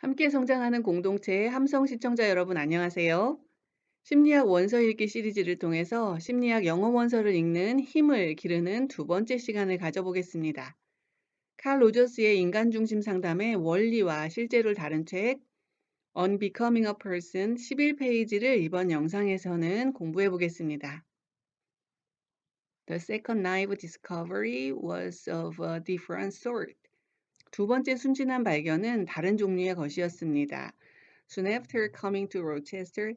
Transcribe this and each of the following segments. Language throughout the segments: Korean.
함께 성장하는 공동체의 함성 시청자 여러분 안녕하세요. 심리학 원서 읽기 시리즈를 통해서 심리학 영어 원서를 읽는 힘을 기르는 두 번째 시간을 가져보겠습니다. 칼 로저스의 인간 중심 상담의 원리와 실제를 다룬 책 On Becoming a Person 11페이지를 이번 영상에서는 공부해 보겠습니다. The second naive discovery was of a different sort. 두 번째 순진한 발견은 다른 종류의 것이었습니다. Soon after coming to Rochester,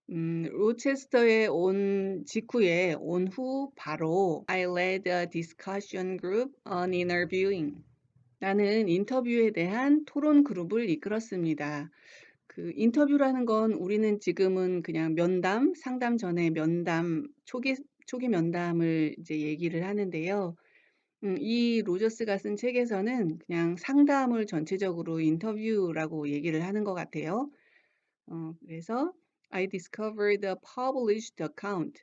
로체스터에 온 직후에 온 후 바로 I led a discussion group on interviewing. 나는 인터뷰에 대한 토론 그룹을 이끌었습니다. 그 인터뷰라는 건 우리는 지금은 그냥 면담, 상담 전에 면담, 초기 면담을 이제 얘기를 하는데요. 이 로저스가 쓴 책에서는 그냥 상담을 전체적으로 인터뷰라고 얘기를 하는 것 같아요. 그래서 I discovered a published account.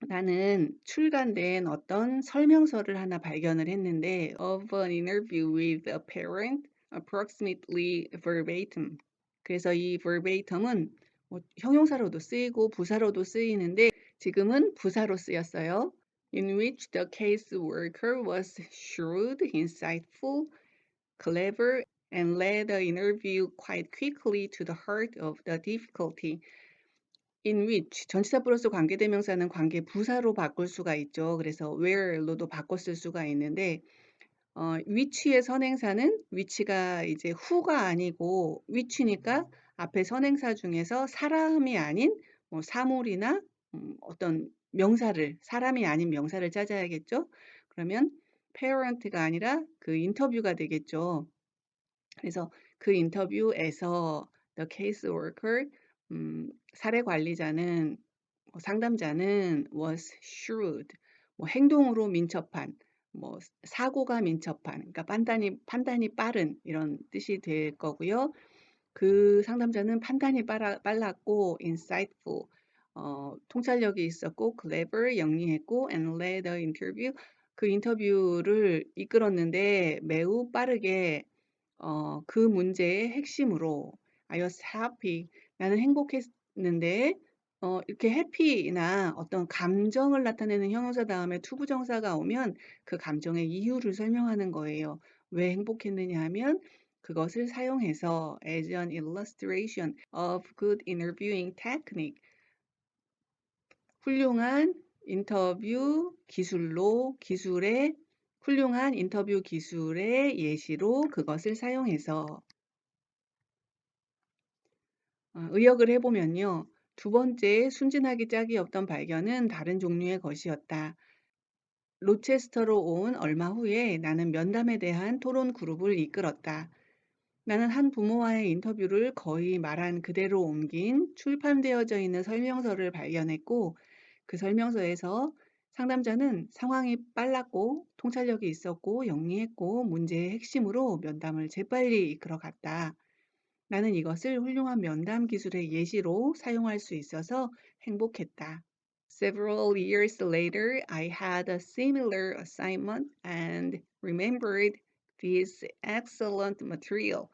나는 출간된 어떤 설명서를 하나 발견을 했는데 of an interview with a parent approximately verbatim. 그래서 이 verbatim은 뭐 형용사로도 쓰이고 부사로도 쓰이는데 지금은 부사로 쓰였어요. In which the caseworker was shrewd, insightful, clever, and led the interview quite quickly to the heart of the difficulty. In which 전치사 플러스 관계대명사는 관계 부사로 바꿀 수가 있죠. 그래서 where로도 바꿨을 수가 있는데 which의 선행사는 which가 이제 who가 아니고 which니까 앞에 선행사 중에서 사람이 아닌 뭐 사물이나 어떤 명사를 사람이 아닌 명사를 찾아야겠죠. 그러면 parent가 아니라 그 인터뷰가 되겠죠. 그래서 그 인터뷰에서 the caseworker 사례 관리자는 상담자는 was shrewd 뭐 행동으로 민첩한 뭐 사고가 민첩한 그러니까 판단이 빠른 이런 뜻이 될 거고요. 그 상담자는 판단이 빨랐고 insightful 통찰력이 있었고 clever 영리했고 and led the interview 그 인터뷰를 이끌었는데 매우 빠르게 그 문제의 핵심으로 I was happy. 나는 행복했는데 이렇게 happy나 어떤 감정을 나타내는 형용사 다음에 투부정사가 오면 그 감정의 이유를 설명하는 거예요. 왜 행복했느냐 하면 그것을 사용해서 as an illustration of good interviewing technique. 훌륭한 인터뷰 기술의 훌륭한 인터뷰 기술의 예시로 그것을 사용해서 의역을 해보면요. 두 번째 순진하기 짝이 없던 발견은 다른 종류의 것이었다. 로체스터로 온 얼마 후에 나는 면담에 대한 토론 그룹을 이끌었다. 나는 한 부모와의 인터뷰를 거의 말한 그대로 옮긴 출판되어져 있는 설명서를 발견했고 그 설명서에서 상담자는 상황이 빨랐고 통찰력이 있었고 영리했고 문제의 핵심으로 면담을 재빨리 이끌어갔다. 나는 이것을 훌륭한 면담 기술의 예시로 사용할 수 있어서 행복했다. Several years later, I had a similar assignment and remembered this excellent material.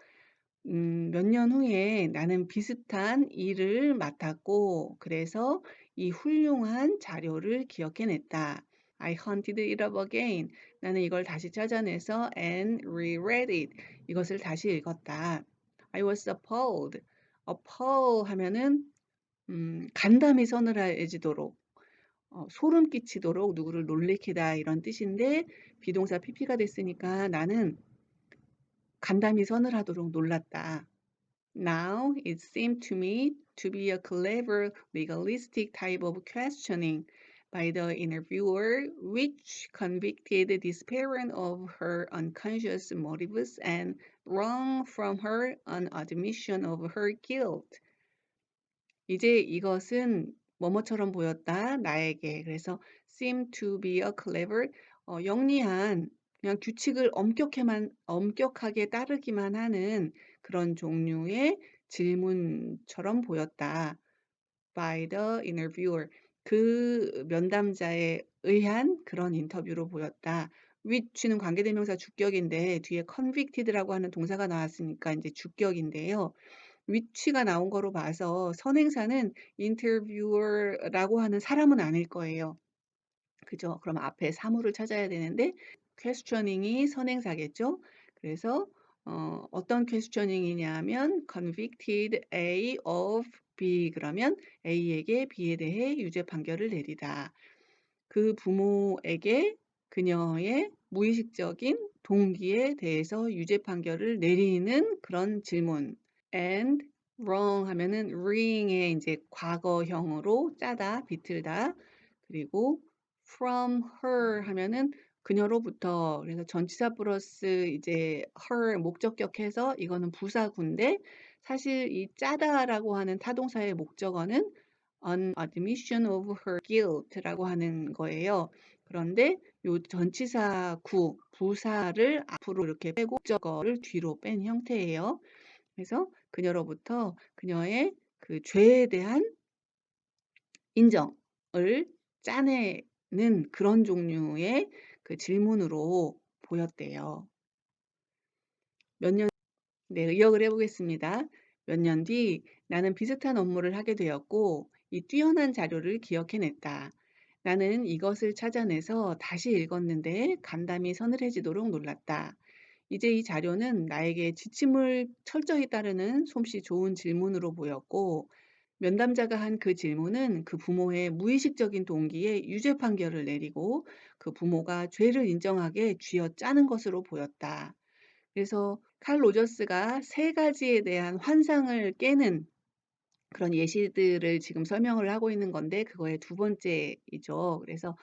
몇 년 후에 나는 비슷한 일을 맡았고, 그래서 이 훌륭한 자료를 기억해냈다. I hunted it up again. 나는 이걸 다시 찾아내서 and reread it. 이것을 다시 읽었다. I was appalled. appall 하면은 간담이 서늘해지도록 소름 끼치도록 누구를 놀래키다 이런 뜻인데 비동사 PP가 됐으니까 나는 간담이 서늘하도록 놀랐다. Now it seemed to me to be a clever legalistic type of questioning by the interviewer which convicted this parent of her unconscious motives and wrung from her an admission of her guilt. 이제 이것은 뭐뭐처럼 보였다 나에게. 그래서 seem to be a clever 영리한 그냥 규칙을 엄격하게 따르기만 하는 그런 종류의 질문처럼 보였다. by the interviewer. 그 면담자에 의한 그런 인터뷰로 보였다. which는 관계대명사 주격인데 뒤에 convicted라고 하는 동사가 나왔으니까 이제 주격인데요. which가 나온 거로 봐서 선행사는 interviewer라고 하는 사람은 아닐 거예요. 그죠? 그럼 앞에 사물을 찾아야 되는데 questioning이 선행사겠죠? 그래서 어떤 questioning이냐면 convicted A of B 그러면 A에게 B에 대해 유죄 판결을 내리다. 그 부모에게 그녀의 무의식적인 동기에 대해서 유죄 판결을 내리는 그런 질문. and wrong 하면은 ring의 이제 과거형으로 짜다, 비틀다. 그리고 from her 하면은 그녀로부터. 그래서 전치사 플러스 이제 her 목적격해서 이거는 부사구인데 사실 이 짜다라고 하는 타동사의 목적어는 on admission of her guilt라고 하는 거예요. 그런데 요 전치사 구 부사를 앞으로 이렇게 빼고 목적어를 뒤로 뺀 형태예요. 그래서 그녀로부터 그녀의 그 죄에 대한 인정을 짜내는 그런 종류의 그 질문으로 보였대요. 몇 년, 네, 의역을 해보겠습니다. 몇 년 뒤 나는 비슷한 업무를 하게 되었고 이 뛰어난 자료를 기억해냈다. 나는 이것을 찾아내서 다시 읽었는데 간담이 서늘해지도록 놀랐다. 이제 이 자료는 나에게 지침을 철저히 따르는 솜씨 좋은 질문으로 보였고 면담자가 한 그 질문은 그 부모의 무의식적인 동기에 유죄 판결을 내리고 그 부모가 죄를 인정하게 쥐어짜는 것으로 보였다. 그래서 칼 로저스가 세 가지에 대한 환상을 깨는 그런 예시들을 지금 설명을 하고 있는 건데 그거의 두 번째이죠. 그래서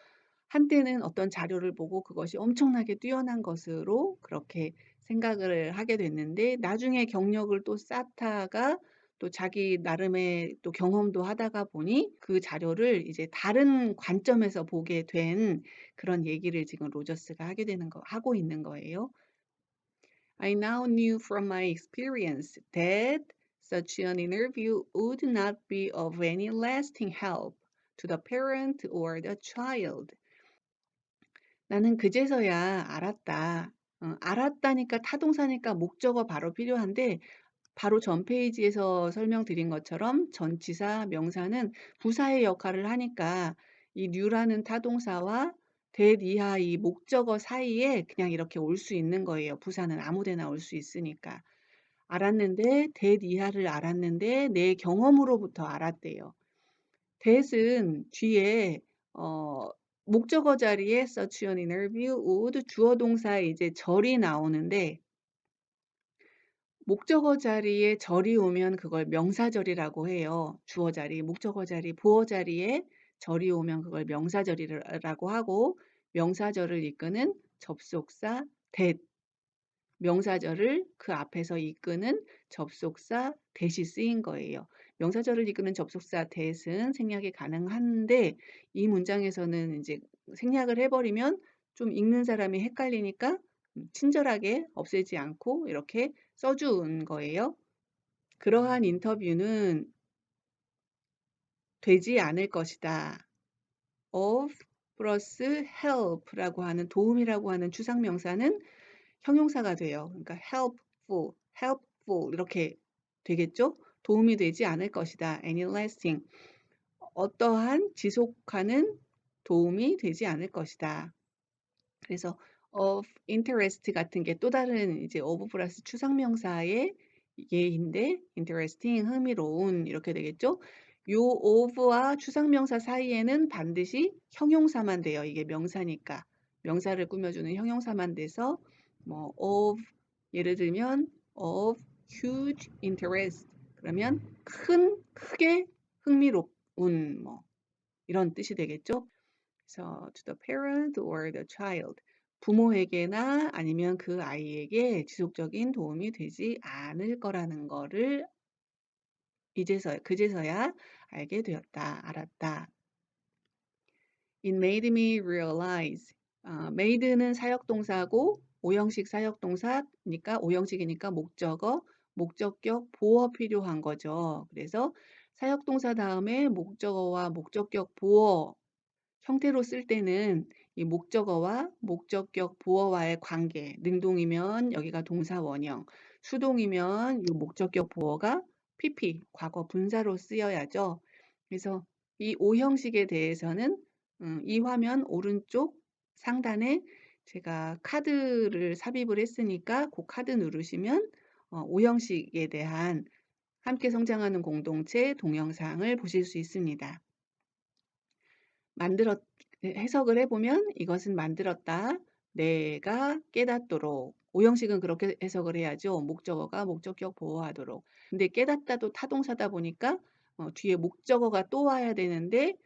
한때는 어떤 자료를 보고 그것이 엄청나게 뛰어난 것으로 그렇게 생각을 하게 됐는데 나중에 경력을 또 쌓다가 또 자기 나름의 또 경험도 하다가 보니 그 자료를 이제 다른 관점에서 보게 된 그런 얘기를 지금 로저스가 하고 있는 거예요. I now knew from my experience that such an interview would not be of any lasting help to the parent or the child. 나는 그제서야 알았다. 알았다니까 타동사니까 목적어 바로 필요한데 바로 전 페이지에서 설명드린 것처럼 전치사, 명사는 부사의 역할을 하니까 이 new라는 타동사와 that 이하 이 목적어 사이에 그냥 이렇게 올 수 있는 거예요. 부사는 아무 데나 올 수 있으니까. 알았는데 that 이하를 알았는데 내 경험으로부터 알았대요. that은 뒤에 어 목적어 자리에 such an interview would 주어 동사에 이제 절이 나오는데 목적어 자리에 절이 오면 그걸 명사절이라고 해요. 주어 자리, 목적어 자리, 보어 자리에 절이 오면 그걸 명사절이라고 하고 명사절을 이끄는 접속사 that, 명사절을 그 앞에서 이끄는 접속사 that이 쓰인 거예요. 명사절을 이끄는 접속사 that은 생략이 가능한데 이 문장에서는 이제 생략을 해버리면 좀 읽는 사람이 헷갈리니까 친절하게 없애지 않고 이렇게 써준 거예요. 그러한 인터뷰는 되지 않을 것이다. of 플러스 help라고 하는 도움이라고 하는 추상명사는 형용사가 돼요. 그러니까 helpful 이렇게 되겠죠? 도움이 되지 않을 것이다. any lasting. 어떠한 지속하는 도움이 되지 않을 것이다. 그래서 of interest 같은 게 또 다른 이제 of 플러스 추상명사의 예인데 interesting, 흥미로운 이렇게 되겠죠? 요 of와 추상명사 사이에는 반드시 형용사만 돼요. 이게 명사니까. 명사를 꾸며주는 형용사만 돼서 뭐 of 예를 들면 of huge interest 그러면 크게 흥미로운 뭐 이런 뜻이 되겠죠? 그래서 to the parent or the child 부모에게나 아니면 그 아이에게 지속적인 도움이 되지 않을 거라는 거를 그제서야 알게 되었다, 알았다. It made me realize. made는 사역동사고 오형식 사역동사니까 오형식이니까 목적어, 목적격, 보어 필요한 거죠. 그래서 사역동사 다음에 목적어와 목적격, 보어 형태로 쓸 때는 이 목적어와 목적격 보어와의 관계, 능동이면 여기가 동사 원형, 수동이면 이 목적격 보어가 PP, 과거 분사로 쓰여야죠. 그래서 이 오형식에 대해서는 이 화면 오른쪽 상단에 제가 카드를 삽입을 했으니까 그 카드 누르시면 오형식에 대한 함께 성장하는 공동체 동영상을 보실 수 있습니다. 해석을 해보면 이것은 만들었다. 내가 깨닫도록. 오형식은 그렇게 해석을 해야죠. 목적어가 목적격 보호하도록. 근데 깨닫다도 타동사다 보니까 뒤에 목적어가 또 와야 되는데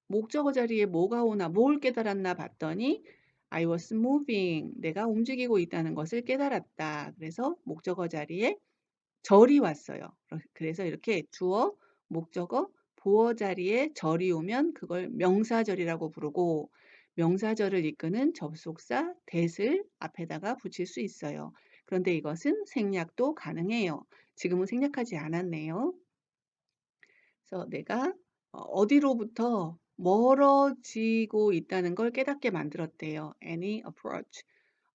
목적어 자리에 뭐가 오나 뭘 깨달았나 봤더니 I was moving. 내가 움직이고 있다는 것을 깨달았다. 그래서 목적어 자리에 절이 왔어요. 그래서 이렇게 주어, 목적어, 보어 자리에 절이 오면 그걸 명사절이라고 부르고 명사절을 이끄는 접속사 that을 앞에다가 붙일 수 있어요. 그런데 이것은 생략도 가능해요. 지금은 생략하지 않았네요. 그래서 내가 어디로부터 멀어지고 있다는 걸 깨닫게 만들었대요. Any approach.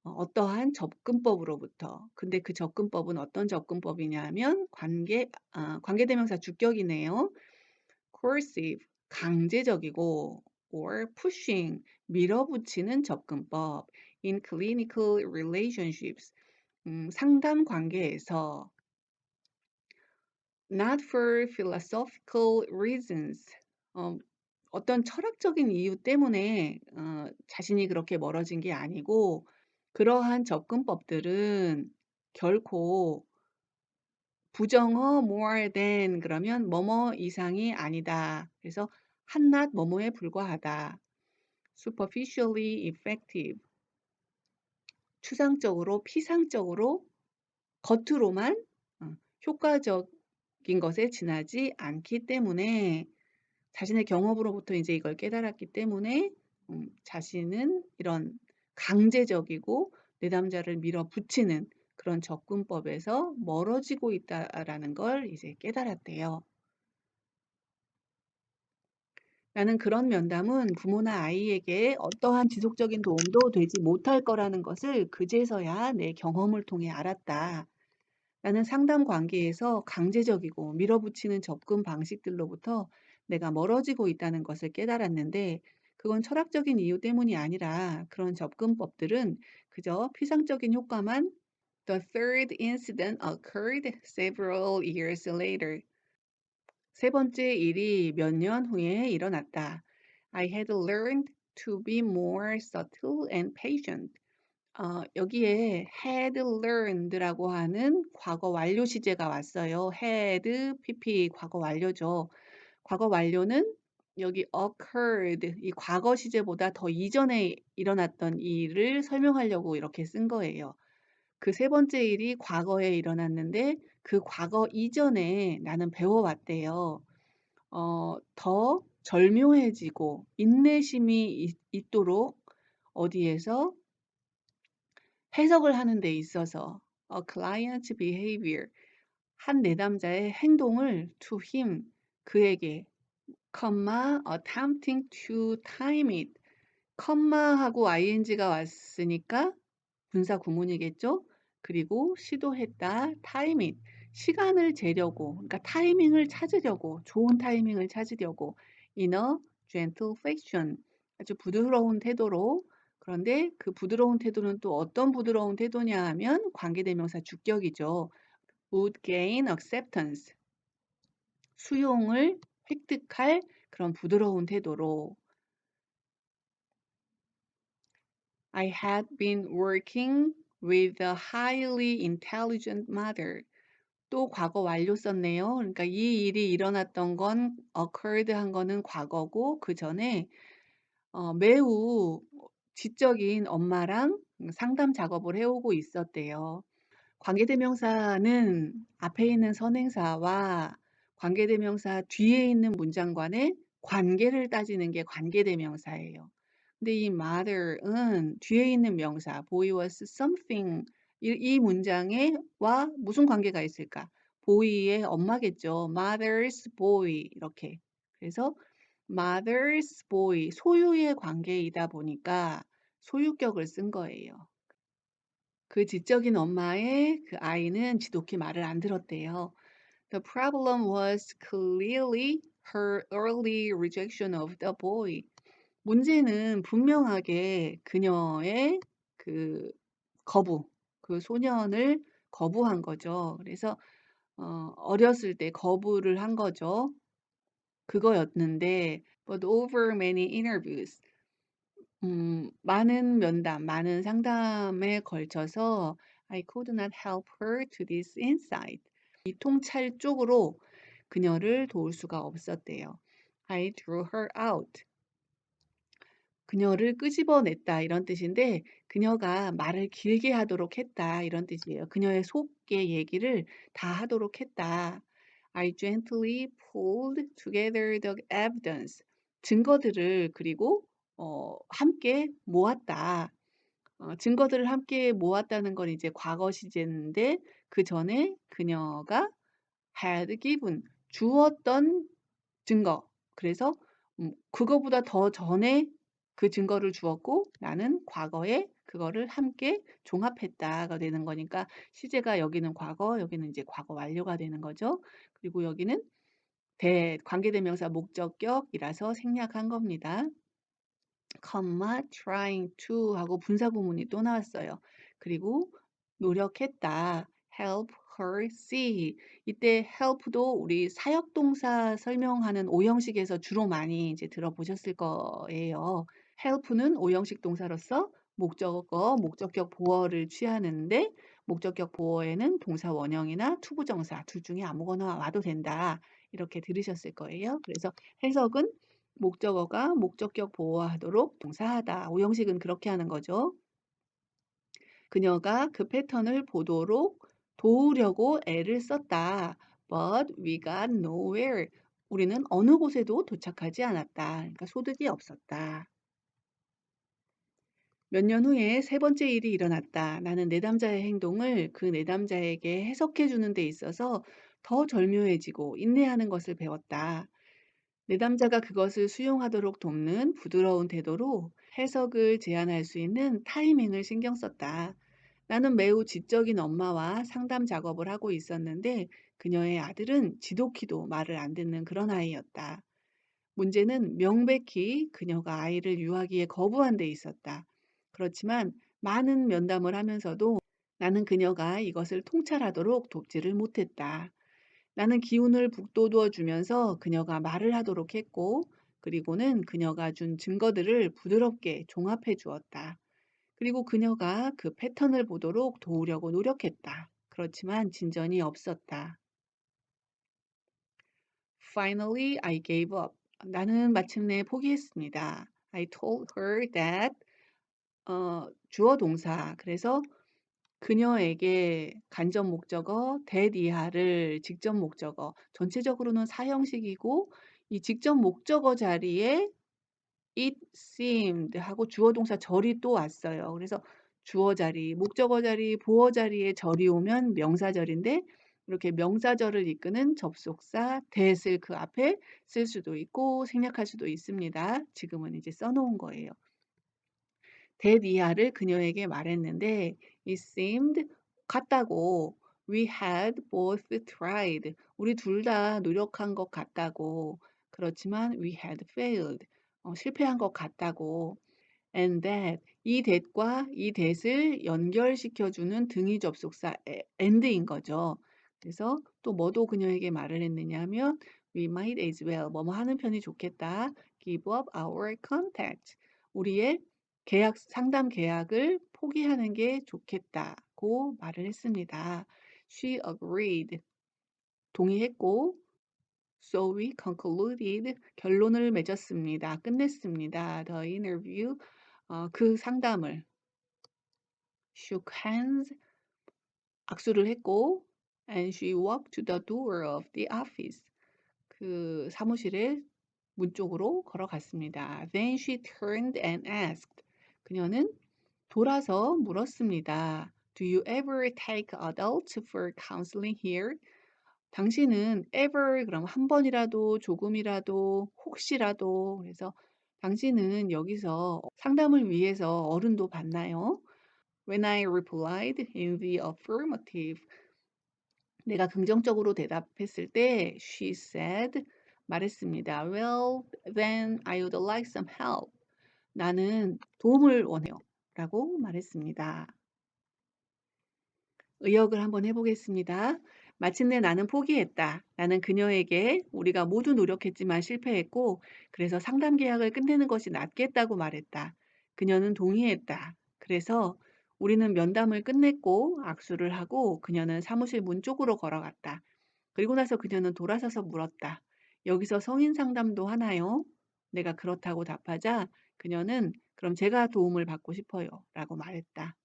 어떠한 접근법으로부터. 근데 그 접근법은 어떤 접근법이냐 하면 관계대명사 주격이네요. coercive, 강제적이고 or pushing, 밀어붙이는 접근법. in clinical relationships, 상담 관계에서 not for philosophical reasons, 어떤 철학적인 이유 때문에 자신이 그렇게 멀어진 게 아니고 그러한 접근법들은 결코 부정어 more than 그러면 뭐뭐 이상이 아니다. 그래서 한낱 뭐뭐에 불과하다. superficially effective, 추상적으로 피상적으로 겉으로만 효과적인 것에 지나지 않기 때문에 자신의 경험으로부터 이제 이걸 깨달았기 때문에 자신은 이런 강제적이고 내담자를 밀어붙이는 그런 접근법에서 멀어지고 있다라는 걸 이제 깨달았대요. 나는 그런 면담은 부모나 아이에게 어떠한 지속적인 도움도 되지 못할 거라는 것을 그제서야 내 경험을 통해 알았다. 나는 상담 관계에서 강제적이고 밀어붙이는 접근 방식들로부터 내가 멀어지고 있다는 것을 깨달았는데 그건 철학적인 이유 때문이 아니라 그런 접근법들은 그저 피상적인 효과만 The third incident occurred several years later. 세 번째 일이 몇 년 후에 일어났다. I had learned to be more subtle and patient. 여기에 had learned라고 하는 과거 완료 시제가 왔어요. had, pp 과거 완료죠. 과거 완료는 여기 occurred 이 과거 시제보다 더 이전에 일어났던 일을 설명하려고 이렇게 쓴 거예요. 그 세 번째 일이 과거에 일어났는데 그 과거 이전에 나는 배워왔대요. 더 절묘해지고 인내심이 있도록 어디에서 해석을 하는 데 있어서 a client's behavior, 한 내담자의 행동을 to him, 그에게, attempting to time it, 컴마하고 ing가 왔으니까 분사 구문이겠죠? 그리고 시도했다, time it, 시간을 재려고, 그러니까 타이밍을 찾으려고, 좋은 타이밍을 찾으려고, in a gentle fashion, 아주 부드러운 태도로. 그런데 그 부드러운 태도는 또 어떤 부드러운 태도냐 하면 관계대명사 주격이죠. would gain acceptance, 수용을 획득할 그런 부드러운 태도로. I had been working with a highly intelligent mother. 또 과거 완료 썼네요. 그러니까 이 일이 일어났던 건 occurred 한 거는 과거고 그 전에 매우 지적인 엄마랑 상담 작업을 해오고 있었대요. 관계대명사는 앞에 있는 선행사와 관계대명사 뒤에 있는 문장 간의 관계를 따지는 게 관계대명사예요. 근데 이 mother은 뒤에 있는 명사 boy was something 이 문장에 와 무슨 관계가 있을까? boy의 엄마겠죠. mother's boy 이렇게. 그래서 mother's boy, 소유의 관계이다 보니까 소유격을 쓴 거예요. 그 지적인 엄마의 그 아이는 지독히 말을 안 들었대요. The problem was clearly her early rejection of the boy. 문제는 분명하게 그녀의 그 거부, 그 소년을 거부한 거죠. 그래서 어렸을 때 거부를 한 거죠. 그거였는데 but over many interviews 많은 면담, 많은 상담에 걸쳐서 I could not help her to this insight. 이 통찰 쪽으로 그녀를 도울 수가 없었대요. I drew her out. 그녀를 끄집어냈다 이런 뜻인데 그녀가 말을 길게 하도록 했다 이런 뜻이에요. 그녀의 속의 얘기를 다 하도록 했다. I gently pulled together the evidence. 증거들을 그리고 함께 모았다. 증거들을 함께 모았다는 건 이제 과거 시제인데 그 전에 그녀가 had given 주었던 증거. 그래서 그거보다 더 전에 그 증거를 주었고 나는 과거에 그거를 함께 종합했다가 되는 거니까 시제가 여기는 과거, 여기는 이제 과거 완료가 되는 거죠. 그리고 여기는 관계대명사 목적격이라서 생략한 겁니다. trying to 하고 분사구문이 또 나왔어요. 그리고 노력했다. help her see. 이때 help도 우리 사역동사 설명하는 오형식에서 주로 많이 이제 들어보셨을 거예요. help는 오형식 동사로서 목적어, 목적격 보어를 취하는데 목적격 보어에는 동사 원형이나 투부정사 둘 중에 아무거나 와도 된다. 이렇게 들으셨을 거예요. 그래서 해석은 목적어가 목적격 보호하도록 동사하다. 오형식은 그렇게 하는 거죠. 그녀가 그 패턴을 보도록 도우려고 애를 썼다. But we got nowhere. 우리는 어느 곳에도 도착하지 않았다. 그러니까 소득이 없었다. 몇 년 후에 세 번째 일이 일어났다. 나는 내담자의 행동을 그 내담자에게 해석해 주는 데 있어서 더 절묘해지고 인내하는 것을 배웠다. 내담자가 그것을 수용하도록 돕는 부드러운 태도로 해석을 제안할 수 있는 타이밍을 신경 썼다. 나는 매우 지적인 엄마와 상담 작업을 하고 있었는데 그녀의 아들은 지독히도 말을 안 듣는 그런 아이였다. 문제는 명백히 그녀가 아이를 유아기에 거부한 데 있었다. 그렇지만 많은 면담을 하면서도 나는 그녀가 이것을 통찰하도록 돕지를 못했다. 나는 기운을 북돋워 주면서 그녀가 말을 하도록 했고, 그리고는 그녀가 준 증거들을 부드럽게 종합해 주었다. 그리고 그녀가 그 패턴을 보도록 도우려고 노력했다. 그렇지만 진전이 없었다. Finally, I gave up. 나는 마침내 포기했습니다. I told her that 주어 동사. 그래서 그녀에게 간접 목적어, that 이하를 직접 목적어, 전체적으로는 사형식이고 이 직접 목적어 자리에 it seemed 하고 주어 동사 절이 또 왔어요. 그래서 주어 자리, 목적어 자리, 보어 자리에 절이 오면 명사절인데 이렇게 명사절을 이끄는 접속사 that을 그 앞에 쓸 수도 있고 생략할 수도 있습니다. 지금은 이제 써놓은 거예요. that 이하를 그녀에게 말했는데 it seemed 같다고 we had both tried 우리 둘 다 노력한 것 같다고 그렇지만 we had failed 실패한 것 같다고 and that 이 that과 이 that을 연결시켜주는 등위 접속사 and인 거죠. 그래서 또 뭐도 그녀에게 말을 했느냐 하면 we might as well 뭐뭐 하는 편이 좋겠다. give up our contact 우리의 상담 계약을 포기하는 게 좋겠다고 말을 했습니다. She agreed. 동의했고 So we concluded. 결론을 맺었습니다. 끝냈습니다. The interview. 그 상담을 shook hands. 악수를 했고 and she walked to the door of the office. 그 사무실의 문 쪽으로 걸어갔습니다. Then she turned and asked. 그녀는 돌아서 물었습니다. Do you ever take adults for counseling here? 당신은 ever 그럼 한 번이라도 조금이라도 혹시라도 그래서 당신은 여기서 상담을 위해서 어른도 봤나요? When I replied in the affirmative 내가 긍정적으로 대답했을 때 she said 말했습니다. Well, then I would like some help. 나는 도움을 원해요. 라고 말했습니다. 의역을 한번 해보겠습니다. 마침내 나는 포기했다. 나는 그녀에게 우리가 모두 노력했지만 실패했고, 그래서 상담 계약을 끝내는 것이 낫겠다고 말했다. 그녀는 동의했다. 그래서 우리는 면담을 끝냈고 악수를 하고 그녀는 사무실 문 쪽으로 걸어갔다. 그리고 나서 그녀는 돌아서서 물었다. 여기서 성인 상담도 하나요? 내가 그렇다고 답하자 그녀는 그럼 제가 도움을 받고 싶어요. 라고 말했다.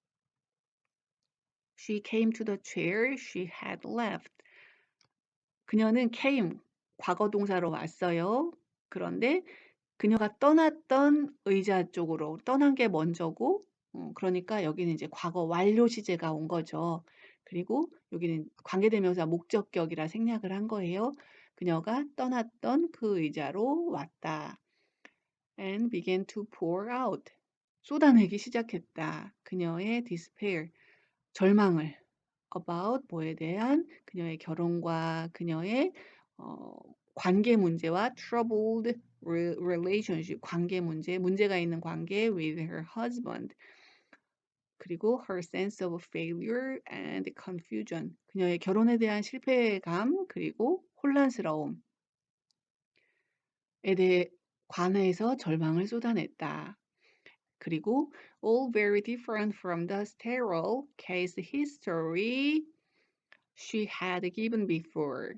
She came to the chair she had left. 그녀는 came, 과거 동사로 왔어요. 그런데 그녀가 떠났던 의자 쪽으로 떠난 게 먼저고, 그러니까 여기는 이제 과거 완료 시제가 온 거죠. 그리고 여기는 관계대명사 목적격이라 생략을 한 거예요. 그녀가 떠났던 그 의자로 왔다. And began to pour out. 쏟아내기 시작했다. 그녀의 despair, 절망을. About 뭐에 대한 그녀의 결혼과 그녀의 어, 관계 문제와 troubled relationship 관계 문제, 문제가 있는 관계 with her husband 그리고 her sense of failure and confusion 그녀의 결혼에 대한 실패감 그리고 혼란스러움에 대해 관해서 절망을 쏟아냈다. 그리고 all very different from the sterile case history she had given before.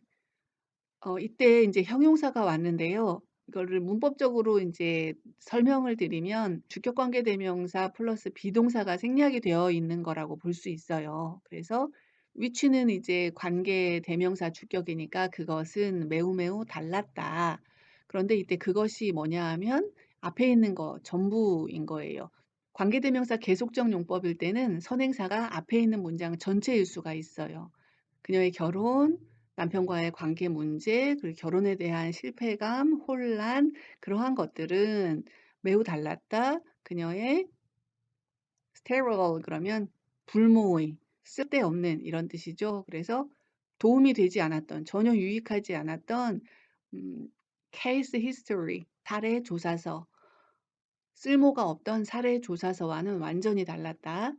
이때 이제 형용사가 왔는데요. 이거를 문법적으로 이제 설명을 드리면 주격 관계 대명사 플러스 비동사가 생략이 되어 있는 거라고 볼 수 있어요. 그래서 which는 이제 관계 대명사 주격이니까 그것은 매우 매우 달랐다. 그런데 이때 그것이 뭐냐 하면 앞에 있는 거 전부인 거예요. 관계 대명사 계속적 용법일 때는 선행사가 앞에 있는 문장 전체일 수가 있어요. 그녀의 결혼, 남편과의 관계 문제, 그리고 결혼에 대한 실패감, 혼란, 그러한 것들은 매우 달랐다. 그녀의 sterile 그러면 불모의, 쓸데없는 이런 뜻이죠. 그래서 도움이 되지 않았던, 전혀 유익하지 않았던 case history, 사례 조사서, 쓸모가 없던 사례 조사서와는 완전히 달랐다.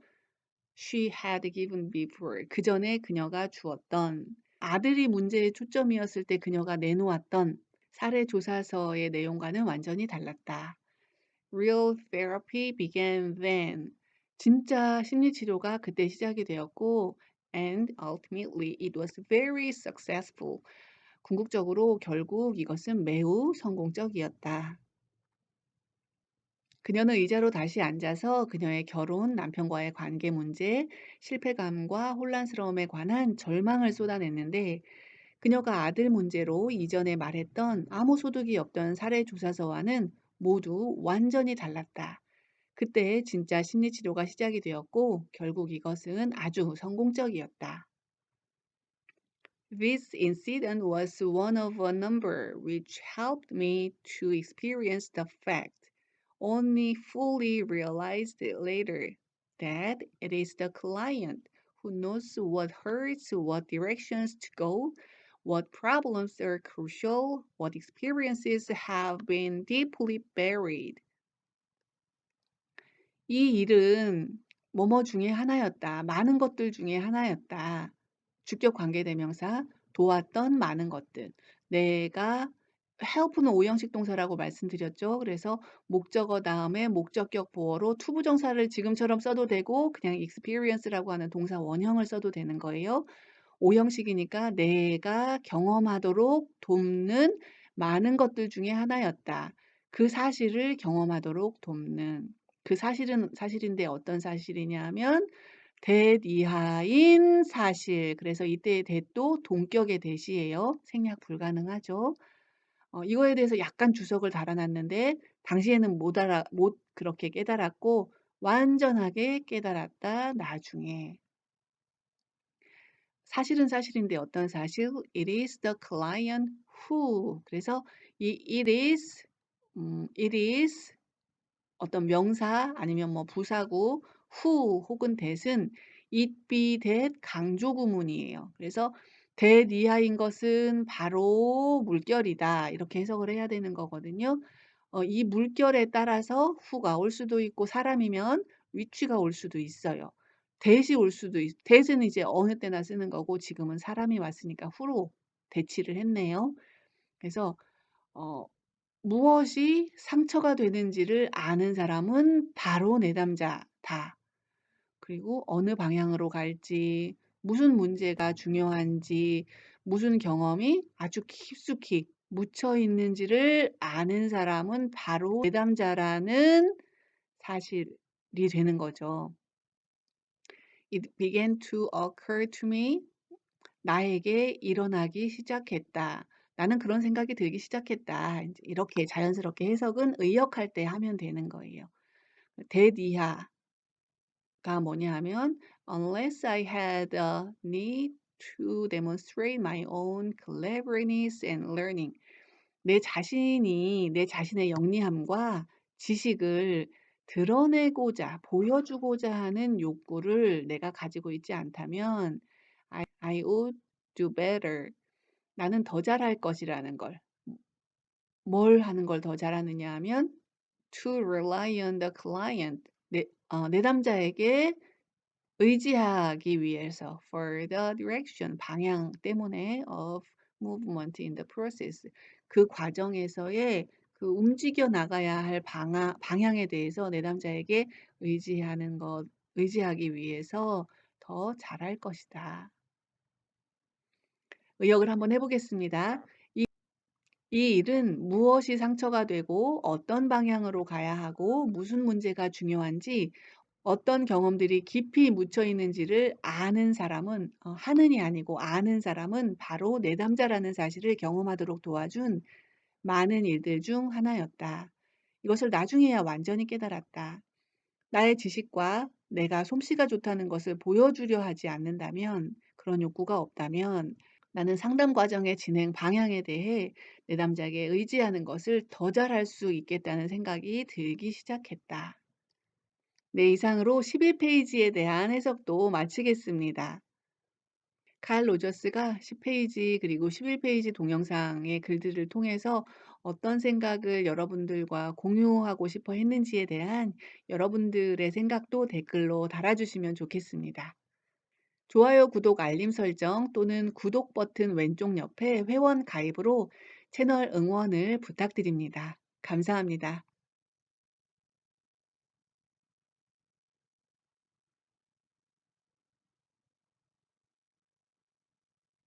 She had given before. 그 전에 그녀가 주었던 아들이 문제의 초점이었을 때 그녀가 내놓았던 사례 조사서의 내용과는 완전히 달랐다. Real therapy began then. 진짜 심리치료가 그때 시작이 되었고 and ultimately it was very successful. 궁극적으로 결국 이것은 매우 성공적이었다. 그녀는 의자로 다시 앉아서 그녀의 결혼, 남편과의 관계 문제, 실패감과 혼란스러움에 관한 절망을 쏟아냈는데 그녀가 아들 문제로 이전에 말했던 아무 소득이 없던 사례 조사서와는 모두 완전히 달랐다. 그때 진짜 심리치료가 시작이 되었고 결국 이것은 아주 성공적이었다. This incident was one of a number which helped me to experience the fact, only fully realized later, that it is the client who knows what hurts, what directions to go, what problems are crucial, what experiences have been deeply buried. 이 일은 뭐뭐 중에 하나였다. 많은 것들 중에 하나였다. 주격 관계대명사 도왔던 많은 것들. 내가 help는 오형식 동사라고 말씀드렸죠. 그래서 목적어 다음에 목적격 보어로 투부정사를 지금처럼 써도 되고 그냥 experience라고 하는 동사 원형을 써도 되는 거예요. 오형식이니까 내가 경험하도록 돕는 많은 것들 중에 하나였다. 그 사실을 경험하도록 돕는 그 사실은 사실인데 어떤 사실이냐 하면 that 이하인 사실. 그래서 이때의 that도 동격의 that이에요. 생략 불가능하죠. 이거에 대해서 약간 주석을 달아놨는데 당시에는 못 그렇게 깨달았고 완전하게 깨달았다. 나중에. 사실은 사실인데 어떤 사실? It is the client who. 그래서 이 it is 어떤 명사 아니면 뭐 부사구 who 혹은 that은 it be that 강조 구문이에요. 그래서 that 이하인 것은 바로 물결이다. 이렇게 해석을 해야 되는 거거든요. 이 물결에 따라서 who가 올 수도 있고 사람이면 which가 올 수도 있어요. that이 올 수도 that은 이제 어느 때나 쓰는 거고 지금은 사람이 왔으니까 who로 대치를 했네요. 그래서 어 무엇이 상처가 되는지를 아는 사람은 바로 내담자다. 그리고 어느 방향으로 갈지, 무슨 문제가 중요한지, 무슨 경험이 아주 깊숙이 묻혀 있는지를 아는 사람은 바로 내담자라는 사실이 되는 거죠. It began to occur to me. 나에게 일어나기 시작했다. 나는 그런 생각이 들기 시작했다. 이렇게 자연스럽게 해석은 의역할 때 하면 되는 거예요. 대디하가 뭐냐 하면 unless I had a need to demonstrate my own cleverness and learning. 내 자신이 내 자신의 영리함과 지식을 드러내고자 보여주고자 하는 욕구를 내가 가지고 있지 않다면 I would do better. 나는 더 잘할 것이라는 걸. 뭘 하는 걸 더 잘하느냐 하면 to rely on the client. 내담자에게 의지하기 위해서 for the direction, 방향 때문에 of movement in the process. 그 과정에서의 그 움직여 나가야 할 방향에 대해서 내담자에게 의지하기 위해서 더 잘할 것이다. 의역을 한번 해보겠습니다. 이 일은 무엇이 상처가 되고 어떤 방향으로 가야 하고 무슨 문제가 중요한지 어떤 경험들이 깊이 묻혀 있는지를 아는 사람은 하는이 아니고 아는 사람은 바로 내담자라는 사실을 경험하도록 도와준 많은 일들 중 하나였다. 이것을 나중에야 완전히 깨달았다. 나의 지식과 내가 솜씨가 좋다는 것을 보여주려 하지 않는다면 그런 욕구가 없다면 나는 상담 과정의 진행 방향에 대해 내담자에게 의지하는 것을 더 잘할 수 있겠다는 생각이 들기 시작했다. 네, 이상으로 11페이지에 대한 해석도 마치겠습니다. 칼 로저스가 10페이지 그리고 11페이지 동영상의 글들을 통해서 어떤 생각을 여러분들과 공유하고 싶어 했는지에 대한 여러분들의 생각도 댓글로 달아주시면 좋겠습니다. 좋아요, 구독, 알림 설정 또는 구독 버튼 왼쪽 옆에 회원 가입으로 채널 응원을 부탁드립니다. 감사합니다.